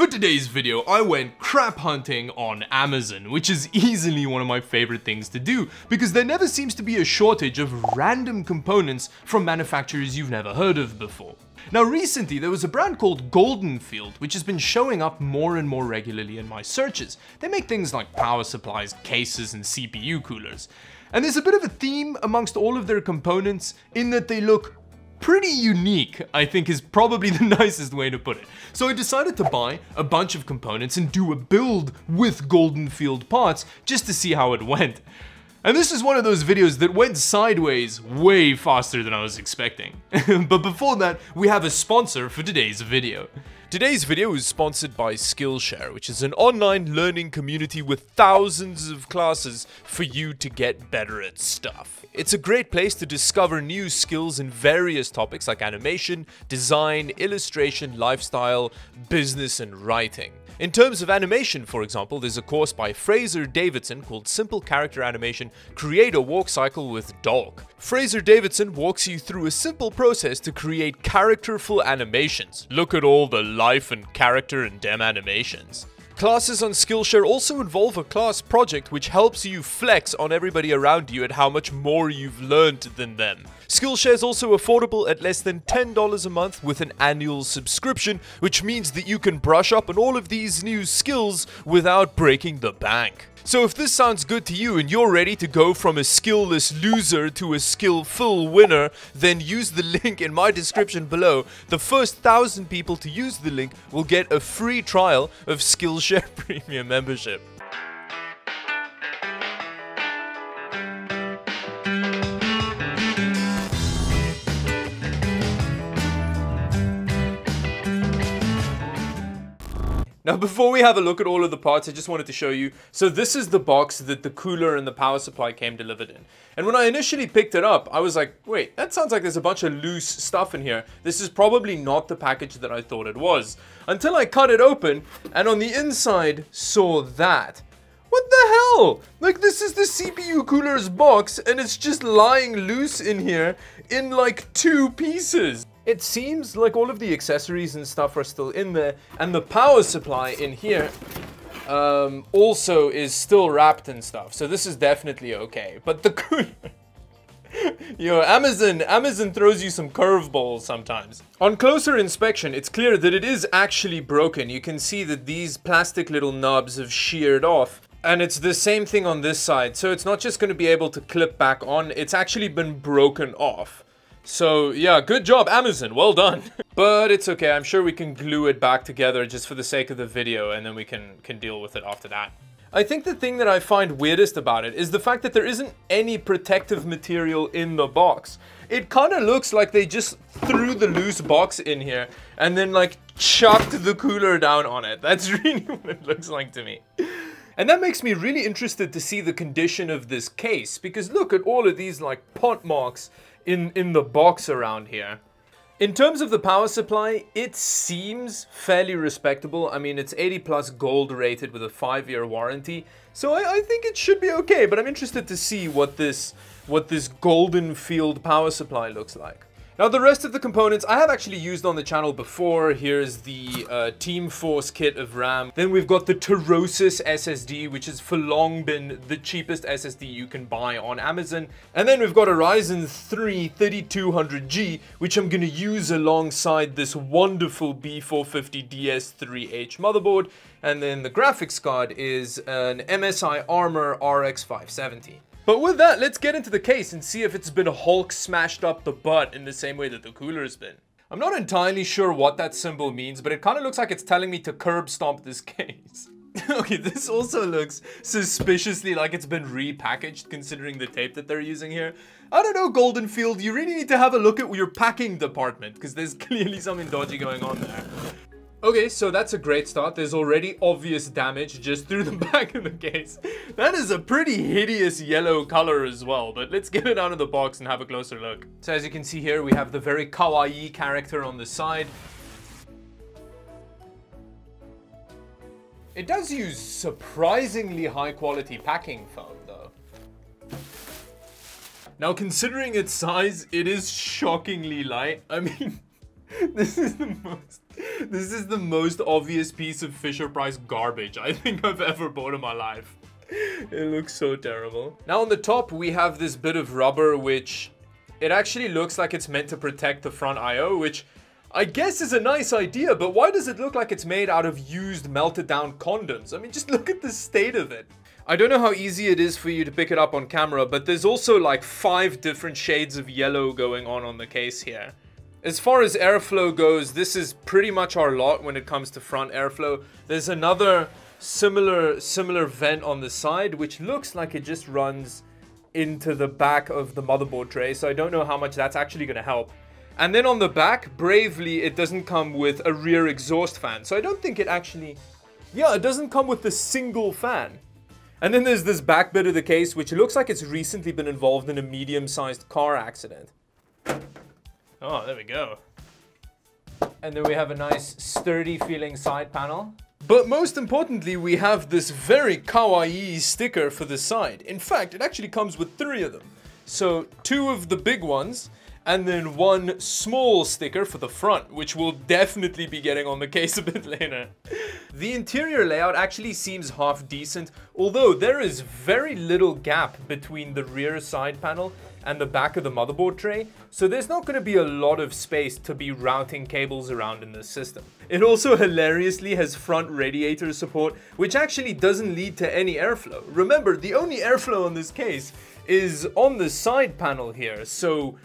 For today's video, I went crap hunting on Amazon, which is easily one of my favorite things to do, because there never seems to be a shortage of random components from manufacturers you've never heard of before. Now recently, there was a brand called Goldenfield, which has been showing up more and more regularly in my searches. They make things like power supplies, cases, and CPU coolers. And there's a bit of a theme amongst all of their components in that they look pretty unique, I think is probably the nicest way to put it. So I decided to buy a bunch of components and do a build with Goldenfield parts just to see how it went. And this is one of those videos that went sideways way faster than I was expecting. But before that, we have a sponsor for today's video. Today's video is sponsored by Skillshare, which is an online learning community with thousands of classes for you to get better at stuff. It's a great place to discover new skills in various topics like animation, design, illustration, lifestyle, business, and writing. In terms of animation, for example, there's a course by Fraser Davidson called Simple Character Animation: Create a Walk Cycle with Dog. Fraser Davidson walks you through a simple process to create characterful animations. Look at all the life and character in dem animations. Classes on Skillshare also involve a class project which helps you flex on everybody around you at how much more you've learned than them. Skillshare is also affordable at less than $10 a month with an annual subscription, which means that you can brush up on all of these new skills without breaking the bank. So if this sounds good to you and you're ready to go from a skillless loser to a skillful winner, then use the link in my description below. The first 1,000 people to use the link will get a free trial of Skillshare Premium membership. Now before we have a look at all of the parts, I just wanted to show you. So this is the box that the cooler and the power supply came delivered in. And when I initially picked it up, I was like, wait, that sounds like there's a bunch of loose stuff in here. This is probably not the package that I thought it was. Until I cut it open and on the inside saw that. What the hell? Like, this is the CPU cooler's box and it's just lying loose in here in like 2 pieces. It seems like all of the accessories and stuff are still in there, and the power supply in here also is still wrapped and stuff, so this is definitely okay. But the cooler... Yo, Amazon throws you some curveballs sometimes. On closer inspection, it's clear that it is actually broken. You can see that these plastic little nubs have sheared off. And it's the same thing on this side, so it's not just going to be able to clip back on, it's actually been broken off. So yeah, good job Amazon, well done. But it's okay, I'm sure we can glue it back together just for the sake of the video, and then we can deal with it after that. I think the thing that I find weirdest about it is the fact that there isn't any protective material in the box. It kind of looks like they just threw the loose box in here and then like chucked the cooler down on it. That's really what it looks like to me. And that makes me really interested to see the condition of this case, because look at all of these like pot marks in the box around here. In terms of the power supply, it seems fairly respectable. I mean, it's 80 plus gold rated with a 5-year warranty, so I think it should be okay, but I'm interested to see what this Goldenfield power supply looks like. Now the rest of the components I have actually used on the channel before. Here's the Team Force kit of RAM. Then we've got the Tyrosus SSD, which has for long been the cheapest SSD you can buy on Amazon. And then we've got a Ryzen 3 3200G, which I'm going to use alongside this wonderful B450DS3H motherboard. And then the graphics card is an MSI Armor RX 570. But with that, let's get into the case and see if it's been Hulk smashed up the butt in the same way that the cooler has been. I'm not entirely sure what that symbol means, but it kind of looks like it's telling me to curb stomp this case. Okay, this also looks suspiciously like it's been repackaged considering the tape that they're using here. I don't know, Goldenfield, you really need to have a look at your packing department, because there's clearly something dodgy going on there. Okay, so that's a great start. There's already obvious damage just through the back of the case. That is a pretty hideous yellow color as well, but let's get it out of the box and have a closer look. So as you can see here, we have the very kawaii character on the side. It does use surprisingly high quality packing foam though. Now considering its size, it is shockingly light. I mean, this is the most This is the most obvious piece of Fisher-Price garbage I think I've ever bought in my life. It looks so terrible. Now on the top, we have this bit of rubber, which it actually looks like it's meant to protect the front I/O, which I guess is a nice idea, but why does it look like it's made out of used melted down condoms? I mean, just look at the state of it. I don't know how easy it is for you to pick it up on camera, but there's also like 5 different shades of yellow going on the case here. As far as airflow goes, this is pretty much our lot when it comes to front airflow. There's another similar vent on the side, which looks like it just runs into the back of the motherboard tray, so I don't know how much that's actually going to help. And then on the back, bravely, it doesn't come with a rear exhaust fan, so I don't think it actually... Yeah, it doesn't come with a single fan. And then there's this back bit of the case, which looks like it's recently been involved in a medium-sized car accident. Oh, there we go. And then we have a nice sturdy feeling side panel. But most importantly, we have this very kawaii sticker for the side. In fact, it actually comes with 3 of them. So 2 of the big ones, and then 1 small sticker for the front, which we'll definitely be getting on the case a bit later. The interior layout actually seems half decent, although there is very little gap between the rear side panel and the back of the motherboard tray, so there's not going to be a lot of space to be routing cables around in this system. It also hilariously has front radiator support, which actually doesn't lead to any airflow. Remember, the only airflow on this case is on the side panel here, so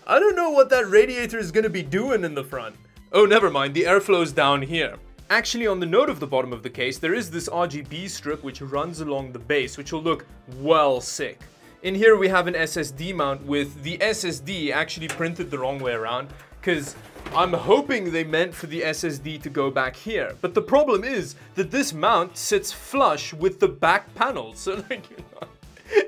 I don't know what that radiator is going to be doing in the front. Oh, never mind, the airflow's down here. Actually, on the note of the bottom of the case, there is this RGB strip which runs along the base, which will look well sick. In here we have an SSD mount with the SSD actually printed the wrong way around, because I'm hoping they meant for the SSD to go back here. But the problem is that this mount sits flush with the back panel, so like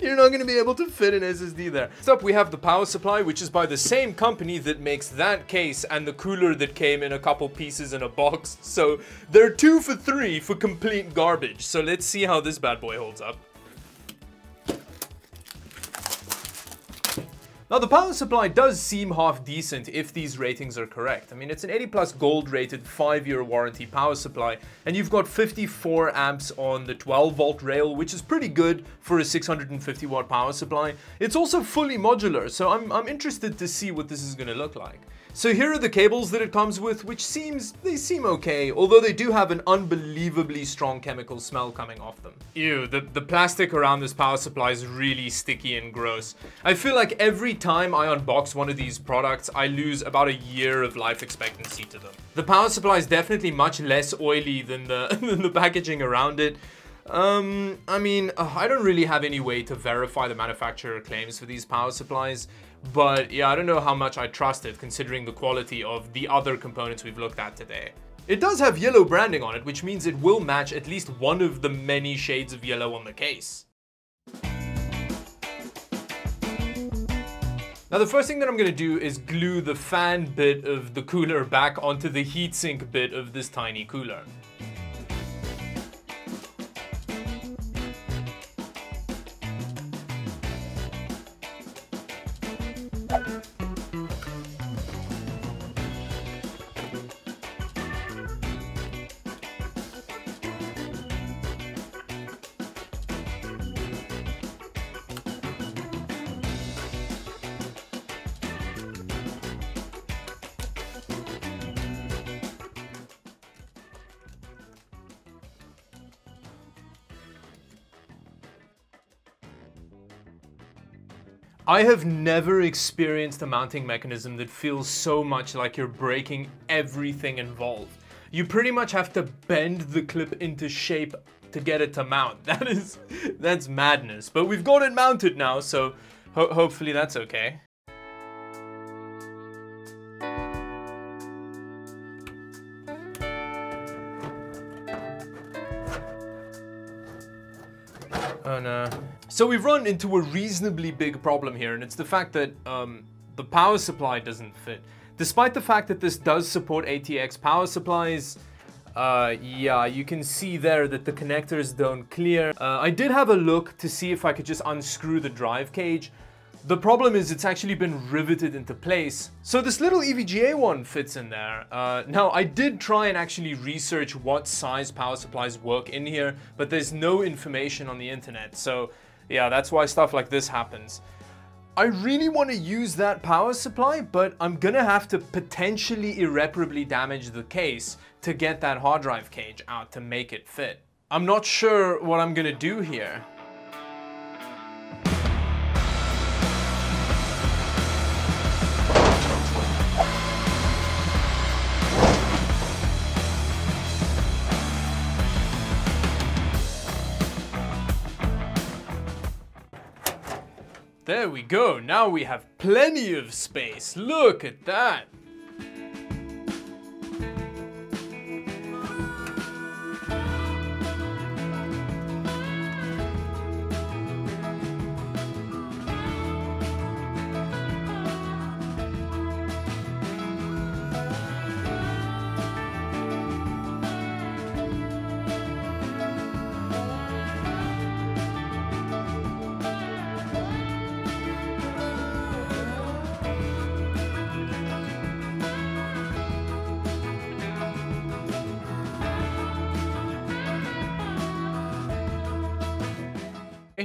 you're not going to be able to fit an SSD there. Next up we have the power supply, which is by the same company that makes that case and the cooler that came in a couple pieces in a box. So they're 2 for 3 for complete garbage. So let's see how this bad boy holds up. Now the power supply does seem half decent if these ratings are correct. I mean, it's an 80 plus gold rated 5-year warranty power supply, and you've got 54 amps on the 12 volt rail, which is pretty good for a 650 watt power supply. It's also fully modular, so I'm interested to see what this is going to look like. So here are the cables that it comes with, which seem okay, although they do have an unbelievably strong chemical smell coming off them. Ew, the plastic around this power supply is really sticky and gross. I feel like every time I unbox one of these products, I lose about a year of life expectancy to them. The power supply is definitely much less oily than the packaging around it. I mean, I don't really have any way to verify the manufacturer claims for these power supplies, but yeah, I don't know how much I trust it considering the quality of the other components we've looked at today. It does have yellow branding on it, which means it will match at least one of the many shades of yellow on the case. Now the first thing that I'm going to do is glue the fan bit of the cooler back onto the heatsink bit of this tiny cooler. I have never experienced a mounting mechanism that feels so much like you're breaking everything involved. You pretty much have to bend the clip into shape to get it to mount. That's madness. But we've got it mounted now, so hopefully that's okay. Oh no. So we've run into a reasonably big problem here, and it's the fact that the power supply doesn't fit. Despite the fact that this does support ATX power supplies, yeah, you can see there that the connectors don't clear. I did have a look to see if I could just unscrew the drive cage, The problem is it's actually been riveted into place. So this little EVGA one fits in there. Now I did try and actually research what size power supplies work in here, but there's no information on the internet. So yeah, that's why stuff like this happens. I really want to use that power supply, but I'm gonna have to potentially irreparably damage the case to get that hard drive cage out to make it fit. I'm not sure what I'm gonna do here. There we go, now we have plenty of space. Look at that.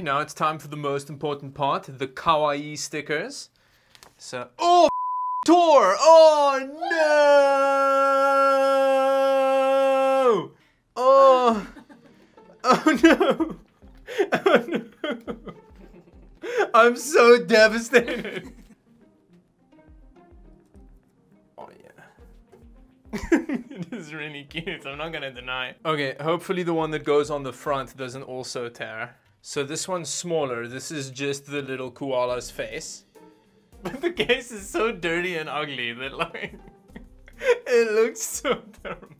Now it's time for the most important part, the kawaii stickers. So, oh, tore! Oh no! Oh, oh no! Oh no! I'm so devastated. Oh yeah. It is really cute, I'm not gonna deny. Okay, hopefully the one that goes on the front doesn't also tear. So this one's smaller, this is just the little koala's face. But the case is so dirty and ugly that like, it looks so terrible.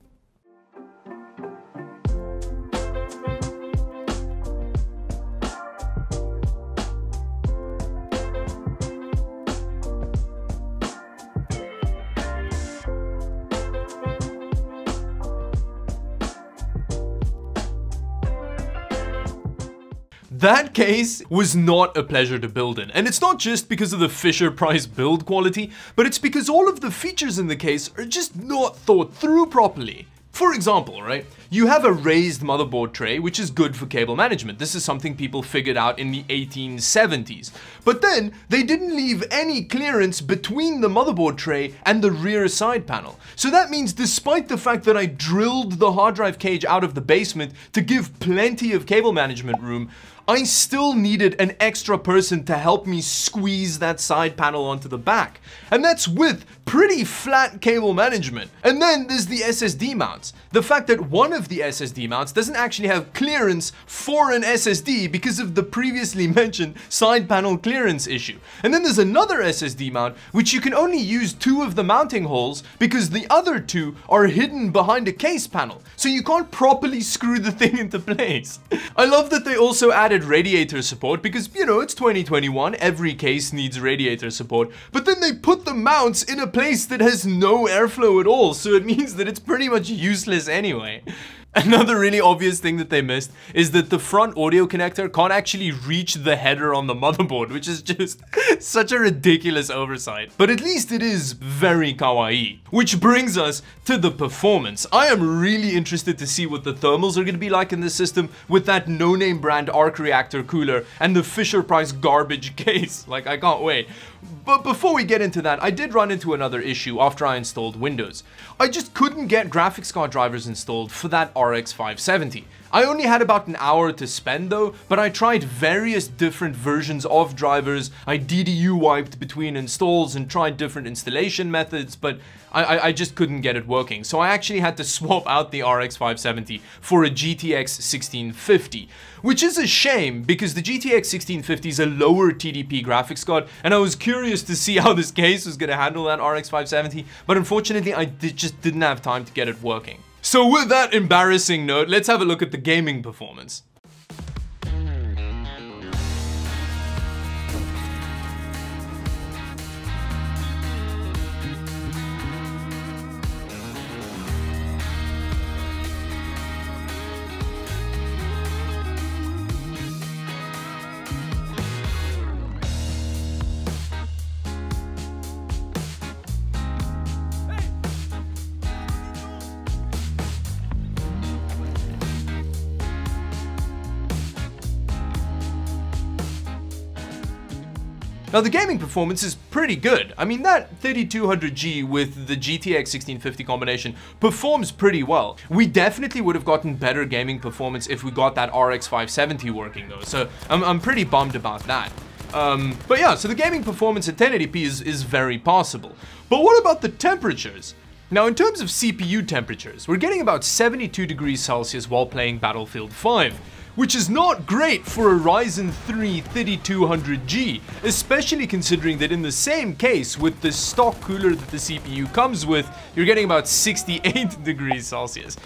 That case was not a pleasure to build in, and it's not just because of the Fisher-Price build quality, but it's because all of the features in the case are just not thought through properly. For example, right, you have a raised motherboard tray, which is good for cable management. This is something people figured out in the 1870s. But then, they didn't leave any clearance between the motherboard tray and the rear side panel. So that means despite the fact that I drilled the hard drive cage out of the basement to give plenty of cable management room, I still needed an extra person to help me squeeze that side panel onto the back. And that's with pretty flat cable management. And then there's the SSD mounts. The fact that one of the SSD mounts doesn't actually have clearance for an SSD because of the previously mentioned side panel clearance issue. And then there's another SSD mount which you can only use 2 of the mounting holes because the other 2 are hidden behind a case panel. So you can't properly screw the thing into place. I love that they also added radiator support because, you know, it's 2021, every case needs radiator support, but then they put the mounts in a place that has no airflow at all, so it means that it's pretty much useless anyway. Another really obvious thing that they missed is that the front audio connector can't actually reach the header on the motherboard, which is just such a ridiculous oversight. But at least it is very kawaii. Which brings us to the performance. I am really interested to see what the thermals are going to be like in this system with that no-name brand arc reactor cooler and the Fisher-Price garbage case. Like, I can't wait. But before we get into that, I did run into another issue after I installed Windows. I just couldn't get graphics card drivers installed for that RX 570. I only had about an hour to spend though, but I tried various different versions of drivers. I DDU wiped between installs and tried different installation methods, but I just couldn't get it working. So I actually had to swap out the RX 570 for a GTX 1650, which is a shame because the GTX 1650 is a lower TDP graphics card, and I was curious to see how this case was going to handle that RX 570, but unfortunately I just didn't have time to get it working. So with that embarrassing note, let's have a look at the gaming performance. Now the gaming performance is pretty good. I mean, that 3200G with the GTX 1650 combination performs pretty well. We definitely would have gotten better gaming performance if we got that RX 570 working though, so I'm pretty bummed about that. But yeah, so the gaming performance at 1080p is very possible. But what about the temperatures? Now in terms of CPU temperatures, we're getting about 72 degrees Celsius while playing Battlefield 5. Which is not great for a Ryzen 3 3200G, especially considering that in the same case with the stock cooler that the CPU comes with, you're getting about 68 degrees Celsius.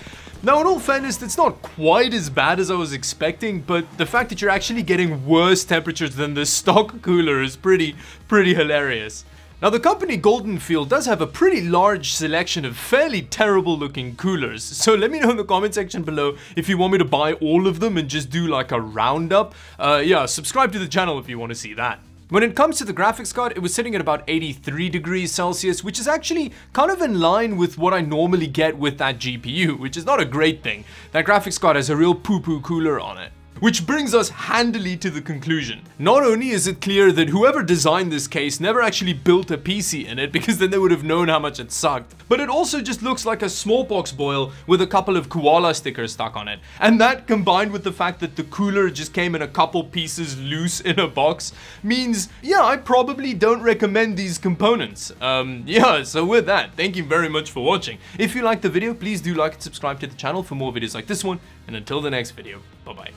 Now in all fairness, it's not quite as bad as I was expecting, but the fact that you're actually getting worse temperatures than the stock cooler is pretty hilarious. Now the company Golden Field does have a pretty large selection of fairly terrible looking coolers, so let me know in the comment section below if you want me to buy all of them and just do like a roundup. Yeah, subscribe to the channel if you want to see that. When it comes to the graphics card, it was sitting at about 83 degrees Celsius, which is actually kind of in line with what I normally get with that GPU, which is not a great thing. That graphics card has a real poo-poo cooler on it. Which brings us handily to the conclusion. Not only is it clear that whoever designed this case never actually built a PC in it, because then they would have known how much it sucked, but it also just looks like a smallpox boil with a couple of koala stickers stuck on it. And that, combined with the fact that the cooler just came in a couple pieces loose in a box, means, yeah, I probably don't recommend these components. Yeah, so with that, thank you very much for watching. If you liked the video, please do like and subscribe to the channel for more videos like this one, and until the next video, bye-bye.